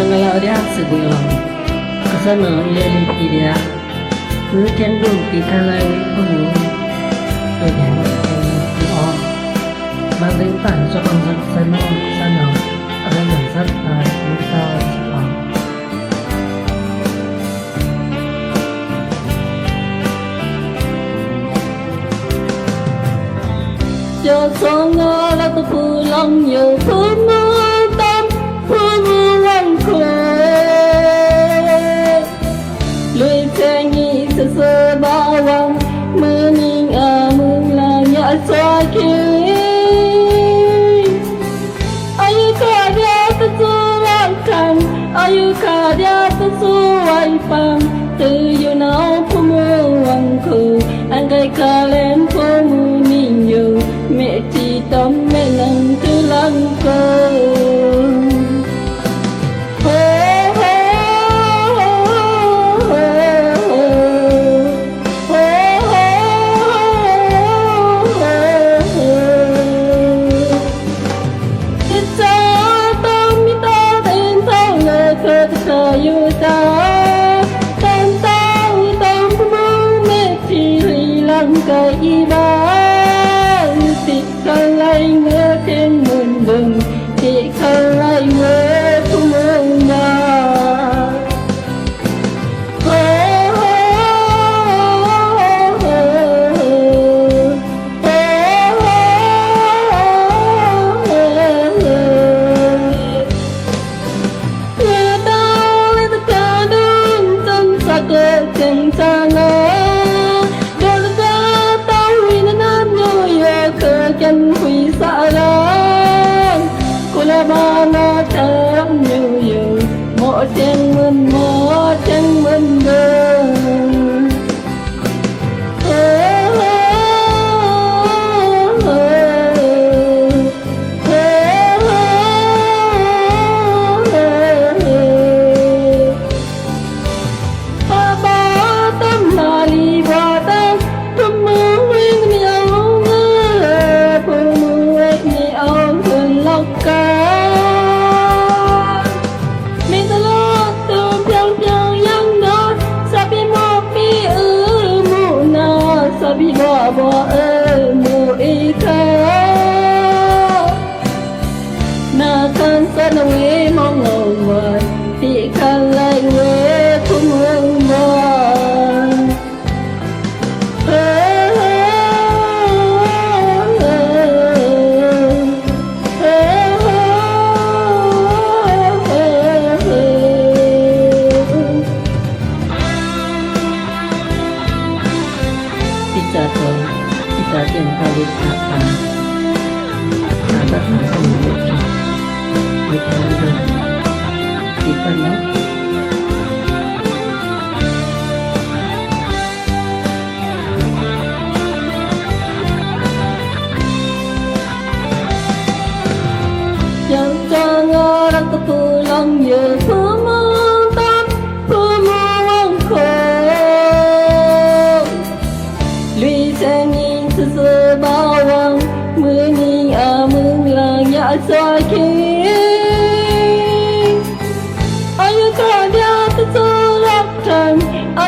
Mengelola sebulan kesana ialah dia bercandung di kalai penuh dengan oh memberikan sokongan sana ada yang serta kita Jepang cho songa la tu pulang yo pumutan pumulang ko lui tengi sesebawang mening amung langya sakit ayu karya tersurahkan ayu karya tersuai pang tuyunau pumuangku angkai kalian pemuninyo meti tom menang tulangku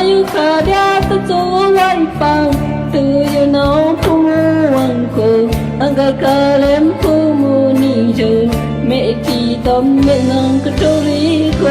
ayu karya tersuai pang tuyunau pumuangku angkai kalian pemunijo meti tom menang ketuliku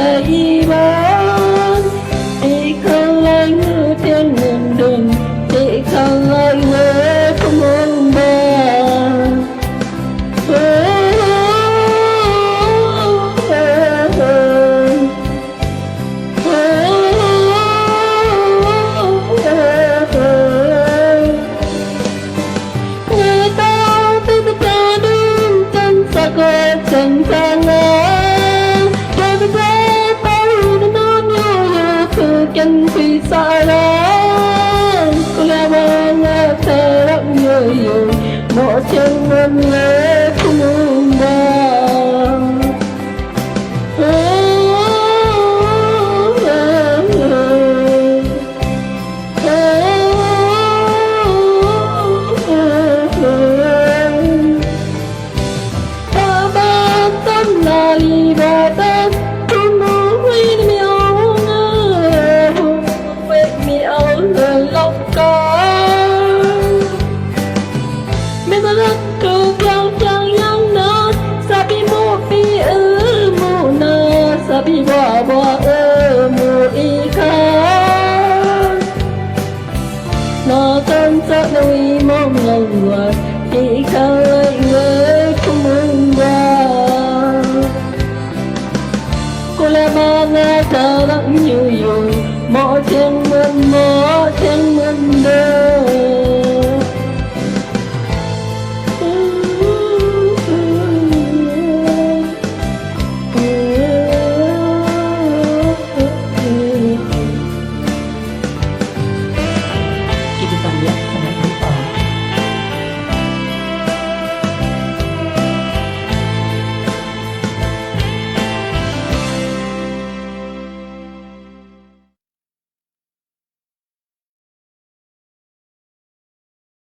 kaiban ikhlas thiên đường đường บ่เอ้หมู่อีกาnó thân sắc đôi mong ngầu ngọt khi khá lại người không mừng qua cô là ba ngã ta lặng như dùi mõ thiên mân đời